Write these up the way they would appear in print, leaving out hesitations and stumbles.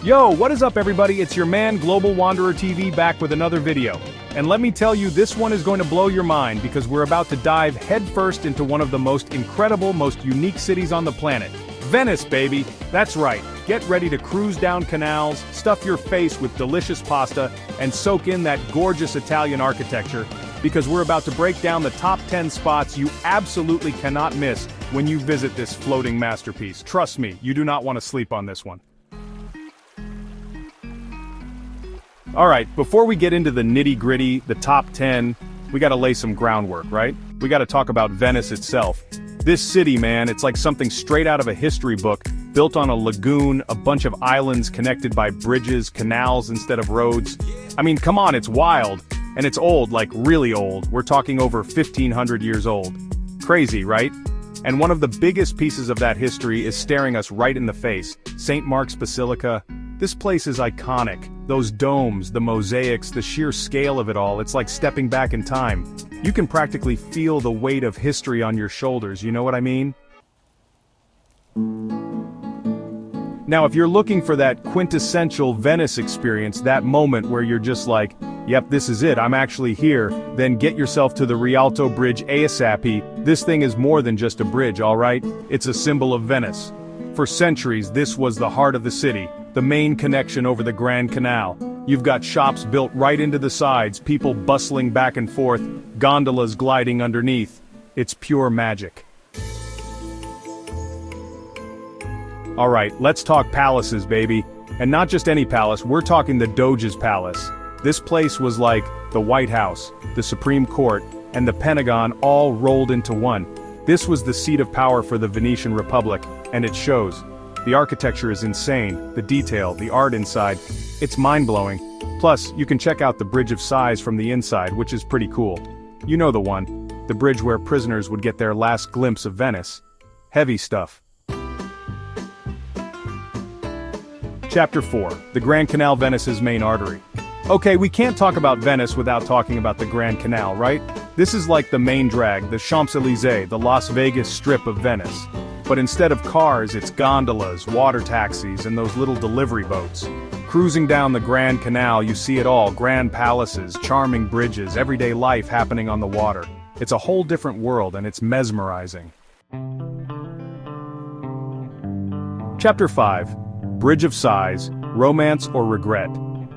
Yo, what is up everybody? It's your man Global Wanderer TV back with another video. And let me tell you, this one is going to blow your mind because we're about to dive headfirst into one of the most incredible, most unique cities on the planet. Venice, baby! That's right. Get ready to cruise down canals, stuff your face with delicious pasta, and soak in that gorgeous Italian architecture, because we're about to break down the top 10 spots you absolutely cannot miss when you visit this floating masterpiece. Trust me, you do not want to sleep on this one. Alright, before we get into the nitty-gritty, the top 10, we gotta lay some groundwork, right? We gotta talk about Venice itself. This city, man, it's like something straight out of a history book, built on a lagoon, a bunch of islands connected by bridges, canals instead of roads. I mean, come on, it's wild. And it's old, like really old. We're talking over 1,500 years old. Crazy, right? And one of the biggest pieces of that history is staring us right in the face. St. Mark's Basilica. This place is iconic. Those domes, the mosaics, the sheer scale of it all, it's like stepping back in time. You can practically feel the weight of history on your shoulders, you know what I mean? Now, if you're looking for that quintessential Venice experience, that moment where you're just like, yep, this is it, I'm actually here, then get yourself to the Rialto Bridge ASAP. This thing is more than just a bridge, alright? It's a symbol of Venice. For centuries, this was the heart of the city, the main connection over the Grand Canal. You've got shops built right into the sides, people bustling back and forth, gondolas gliding underneath. It's pure magic. Alright, let's talk palaces, baby. And not just any palace, we're talking the Doge's Palace. This place was like the White House, the Supreme Court, and the Pentagon all rolled into one. This was the seat of power for the Venetian Republic, and it shows. The architecture is insane, the detail, the art inside, it's mind-blowing. Plus, you can check out the Bridge of Sighs from the inside, which is pretty cool. You know the one, the bridge where prisoners would get their last glimpse of Venice. Heavy stuff. Chapter 4, the Grand Canal, Venice's main artery. Okay, we can't talk about Venice without talking about the Grand Canal, right? This is like the main drag, the Champs-Élysées, the Las Vegas Strip of Venice. But instead of cars, it's gondolas, water taxis, and those little delivery boats. Cruising down the Grand Canal, you see it all, grand palaces, charming bridges, everyday life happening on the water. It's a whole different world, and it's mesmerizing. Chapter 5, Bridge of Sighs, Romance or Regret.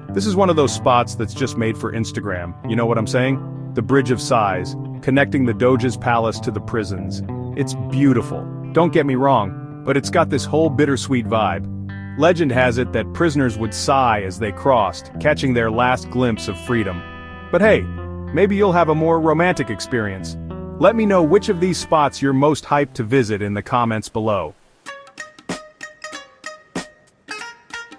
This is one of those spots that's just made for Instagram, you know what I'm saying? The Bridge of Sighs, connecting the Doge's Palace to the prisons. It's beautiful. Don't get me wrong, but it's got this whole bittersweet vibe. Legend has it that prisoners would sigh as they crossed, catching their last glimpse of freedom. But hey, maybe you'll have a more romantic experience. Let me know which of these spots you're most hyped to visit in the comments below.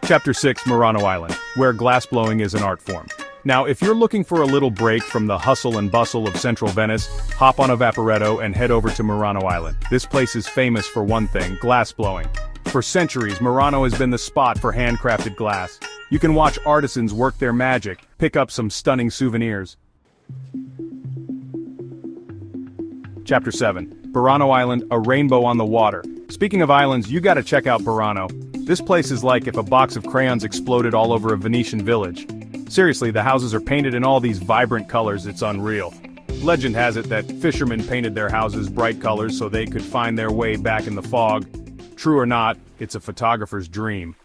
Chapter 6, Murano Island, where glassblowing is an art form. Now, if you're looking for a little break from the hustle and bustle of central Venice, hop on a Vaporetto and head over to Murano Island. This place is famous for one thing, glassblowing. For centuries, Murano has been the spot for handcrafted glass. You can watch artisans work their magic, pick up some stunning souvenirs. Chapter 7, Burano Island, a rainbow on the water. Speaking of islands, you gotta check out Burano. This place is like if a box of crayons exploded all over a Venetian village. Seriously, the houses are painted in all these vibrant colors, it's unreal. Legend has it that fishermen painted their houses bright colors so they could find their way back in the fog. True or not, it's a photographer's dream.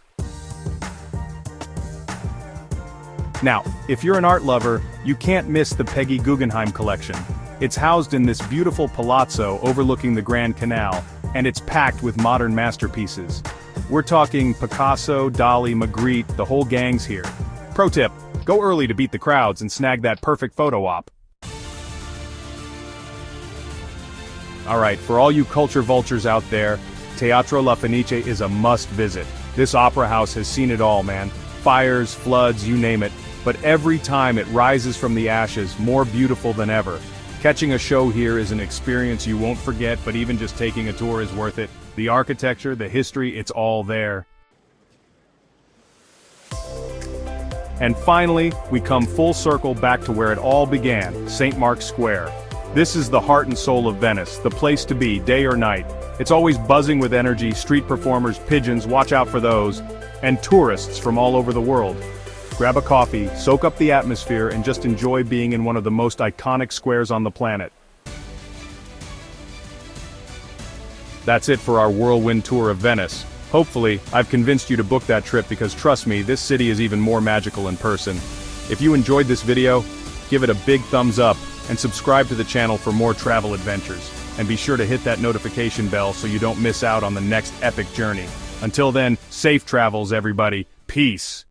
Now, if you're an art lover, you can't miss the Peggy Guggenheim collection. It's housed in this beautiful palazzo overlooking the Grand Canal, and it's packed with modern masterpieces. We're talking Picasso, Dali, Magritte, the whole gang's here. Pro tip, go early to beat the crowds and snag that perfect photo op. Alright, for all you culture vultures out there, Teatro La Fenice is a must-visit. This opera house has seen it all, man. Fires, floods, you name it. But every time it rises from the ashes, more beautiful than ever. Catching a show here is an experience you won't forget, but even just taking a tour is worth it. The architecture, the history, it's all there. And finally, we come full circle back to where it all began, St. Mark's Square. This is the heart and soul of Venice, the place to be, day or night. It's always buzzing with energy, street performers, pigeons, watch out for those, and tourists from all over the world. Grab a coffee, soak up the atmosphere, and just enjoy being in one of the most iconic squares on the planet. That's it for our whirlwind tour of Venice. Hopefully, I've convinced you to book that trip because trust me, this city is even more magical in person. If you enjoyed this video, give it a big thumbs up, and subscribe to the channel for more travel adventures. And be sure to hit that notification bell so you don't miss out on the next epic journey. Until then, safe travels everybody. Peace.